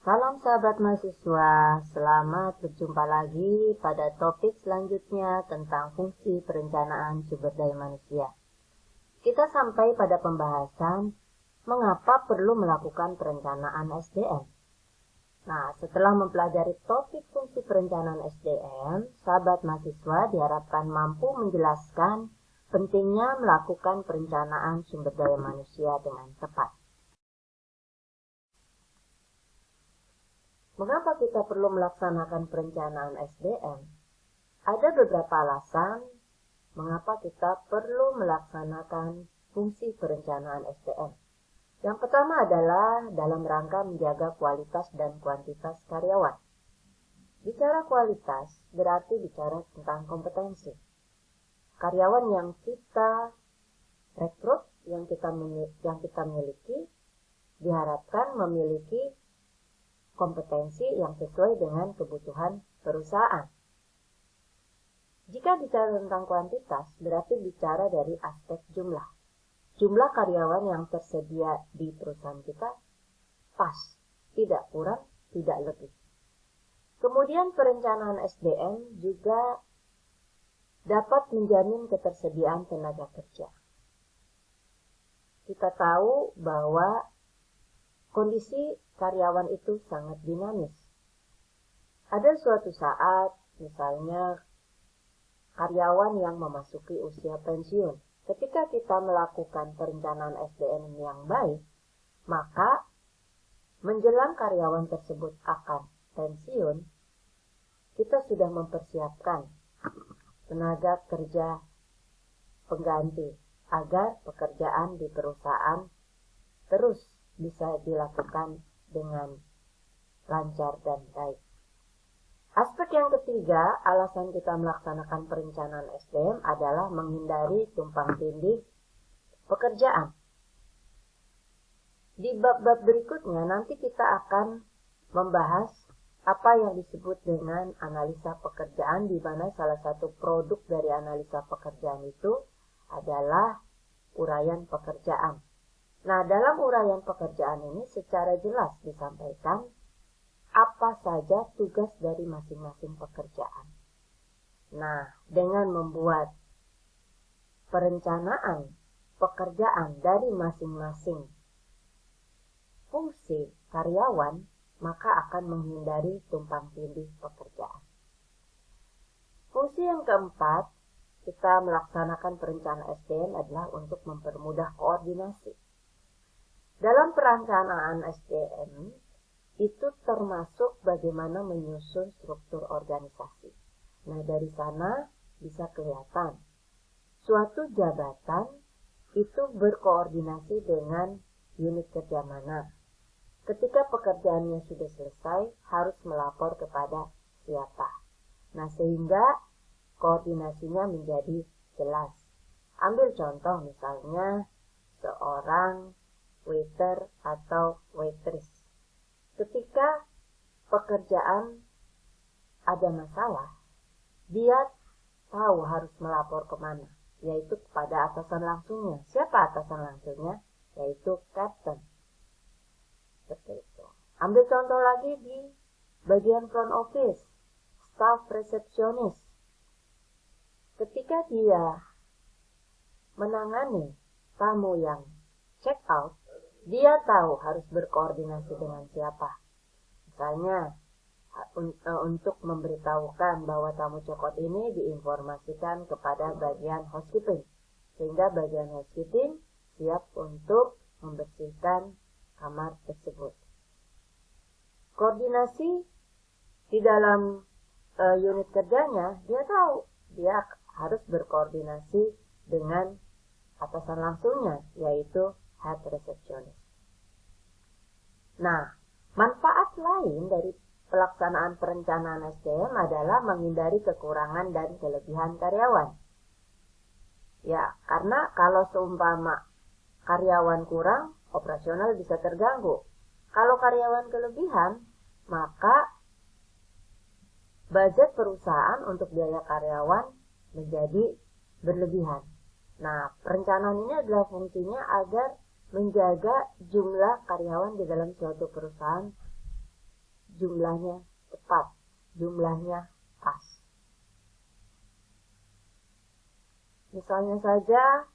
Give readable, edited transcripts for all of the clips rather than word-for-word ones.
Salam sahabat mahasiswa, selamat berjumpa lagi pada topik selanjutnya tentang fungsi perencanaan sumber daya manusia. Kita sampai pada pembahasan mengapa perlu melakukan perencanaan SDM. Nah, setelah mempelajari topik fungsi perencanaan SDM, sahabat mahasiswa diharapkan mampu menjelaskan pentingnya melakukan perencanaan sumber daya manusia dengan tepat. Mengapa kita perlu melaksanakan perencanaan SDM? Ada beberapa alasan mengapa kita perlu melaksanakan fungsi perencanaan SDM. Yang pertama adalah dalam rangka menjaga kualitas dan kuantitas karyawan. Bicara kualitas berarti bicara tentang kompetensi. Karyawan yang kita rekrut, yang kita miliki, diharapkan memiliki kompetensi yang sesuai dengan kebutuhan perusahaan. Jika bicara tentang kuantitas, berarti bicara dari aspek jumlah. Jumlah karyawan yang tersedia di perusahaan kita pas, tidak kurang, tidak lebih. Kemudian perencanaan SDM juga dapat menjamin ketersediaan tenaga kerja. Kita tahu bahwa kondisi karyawan itu sangat dinamis. Ada suatu saat, misalnya, karyawan yang memasuki usia pensiun. Ketika kita melakukan perencanaan SDM yang baik, maka menjelang karyawan tersebut akan pensiun, kita sudah mempersiapkan tenaga kerja pengganti agar pekerjaan di perusahaan terus bisa dilakukan dengan lancar dan baik. Aspek yang ketiga, alasan kita melaksanakan perencanaan SDM adalah menghindari tumpang tindih pekerjaan. Di bab-bab berikutnya nanti kita akan membahas apa yang disebut dengan analisa pekerjaan, di mana salah satu produk dari analisa pekerjaan itu adalah uraian pekerjaan. Nah, dalam uraian pekerjaan ini secara jelas disampaikan apa saja tugas dari masing-masing pekerjaan. Nah, dengan membuat perencanaan pekerjaan dari masing-masing fungsi karyawan, maka akan menghindari tumpang tindih pekerjaan. Fungsi yang keempat, kita melaksanakan perencanaan SDM adalah untuk mempermudah koordinasi. Dalam perencanaan SDM, itu termasuk bagaimana menyusun struktur organisasi. Nah, dari sana bisa kelihatan suatu jabatan itu berkoordinasi dengan unit kerja mana. Ketika pekerjaannya sudah selesai, harus melapor kepada siapa. Nah, sehingga koordinasinya menjadi jelas. Ambil contoh misalnya seorang waiter atau waitress. Ketika pekerjaan ada masalah, dia tahu harus melapor kemana, yaitu kepada atasan langsungnya. Siapa atasan langsungnya? Yaitu captain. Seperti itu. Ambil contoh lagi di bagian front office, staff resepsionis. Ketika dia menangani tamu yang check out, dia tahu harus berkoordinasi dengan siapa. Misalnya, untuk memberitahukan bahwa tamu check out ini diinformasikan kepada bagian housekeeping. Sehingga bagian housekeeping siap untuk membersihkan kamar tersebut. Koordinasi di dalam unit kerjanya, dia tahu dia harus berkoordinasi dengan atasan langsungnya, yaitu head receptionist. Nah, manfaat lain dari pelaksanaan perencanaan SDM adalah menghindari kekurangan dan kelebihan karyawan. Ya, karena kalau seumpama karyawan kurang, operasional bisa terganggu. Kalau karyawan kelebihan, maka budget perusahaan untuk biaya karyawan menjadi berlebihan. Nah, perencanaan ini adalah fungsinya agar menjaga jumlah karyawan di dalam suatu perusahaan jumlahnya tepat, jumlahnya pas. Misalnya saja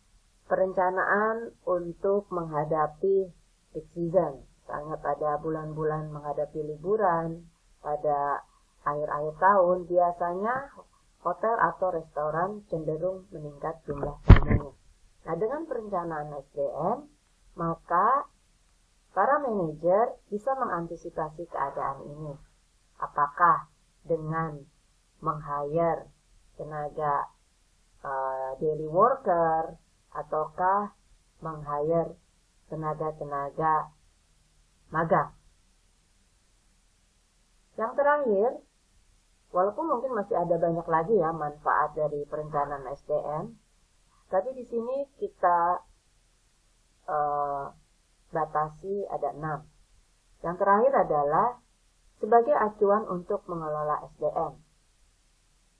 perencanaan untuk menghadapi peak season, misalnya pada bulan-bulan menghadapi liburan, pada akhir-akhir tahun, biasanya hotel atau restoran cenderung meningkat jumlah tamunya. Nah, dengan perencanaan SDM, maka para manajer bisa mengantisipasi keadaan ini. Apakah dengan meng-hire tenaga daily worker, ataukah meng-hire tenaga-tenaga magang. Yang terakhir, walaupun mungkin masih ada banyak lagi ya manfaat dari perencanaan SDM, tapi di sini kita batasi ada 6. Yang terakhir adalah sebagai acuan untuk mengelola SDM.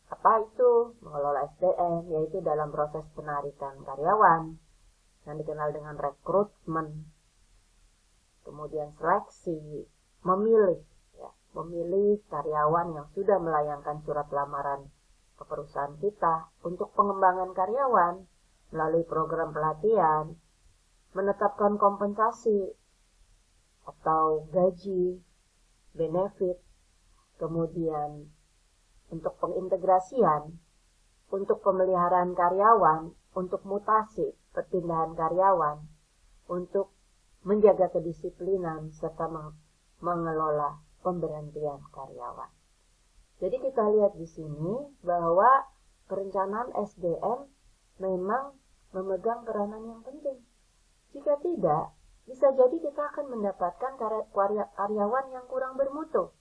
Apa itu mengelola SDM? Yaitu dalam proses penarikan karyawan yang dikenal dengan rekrutmen, kemudian seleksi, memilih karyawan yang sudah melayangkan surat lamaran ke perusahaan kita, untuk pengembangan karyawan melalui program pelatihan, menetapkan kompensasi atau gaji, benefit, kemudian untuk pengintegrasian, untuk pemeliharaan karyawan, untuk mutasi, perpindahan karyawan, untuk menjaga kedisiplinan, serta mengelola pemberhentian karyawan. Jadi kita lihat di sini bahwa perencanaan SDM memang memegang peranan yang penting. Jika tidak, bisa jadi kita akan mendapatkan karyawan yang kurang bermutu.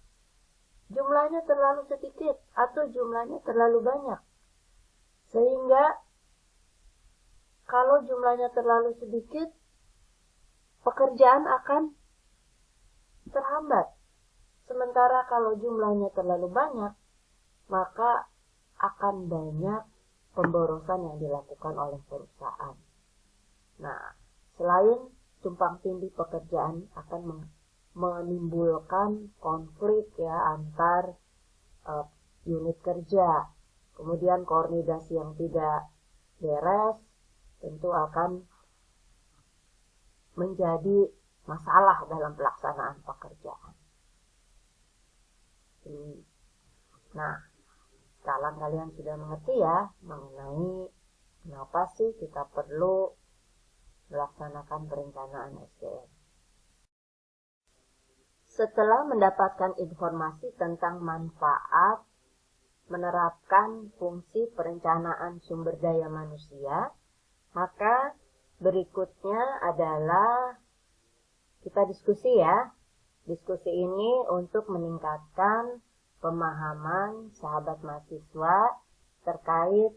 Jumlahnya terlalu sedikit atau jumlahnya terlalu banyak. Sehingga kalau jumlahnya terlalu sedikit, pekerjaan akan terhambat. Sementara kalau jumlahnya terlalu banyak, maka akan banyak pemborosan yang dilakukan oleh perusahaan. Nah, selain tumpang tindih pekerjaan akan menimbulkan konflik ya antar unit kerja, kemudian koordinasi yang tidak beres tentu akan menjadi masalah dalam pelaksanaan pekerjaan. Nah, sekarang kalian sudah mengerti ya mengenai kenapa sih kita perlu melaksanakan perencanaan SDM. Setelah mendapatkan informasi tentang manfaat menerapkan fungsi perencanaan sumber daya manusia, maka berikutnya adalah kita diskusi ya. Diskusi ini untuk meningkatkan pemahaman sahabat mahasiswa terkait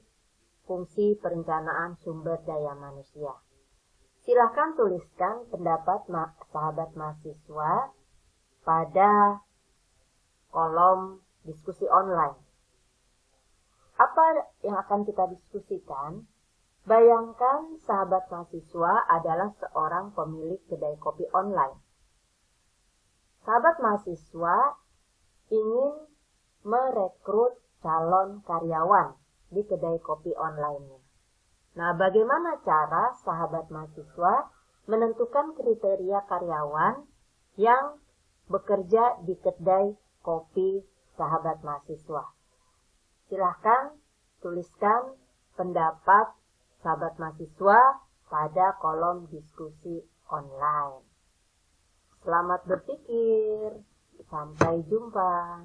fungsi perencanaan sumber daya manusia. Silakan tuliskan pendapat sahabat mahasiswa pada kolom diskusi online. Apa yang akan kita diskusikan? Bayangkan sahabat mahasiswa adalah seorang pemilik kedai kopi online. Sahabat mahasiswa ingin merekrut calon karyawan di kedai kopi online-nya. Nah, bagaimana cara sahabat mahasiswa menentukan kriteria karyawan yang bekerja di kedai kopi sahabat mahasiswa? Silahkan tuliskan pendapat sahabat mahasiswa pada kolom diskusi online. Selamat berpikir. Sampai jumpa.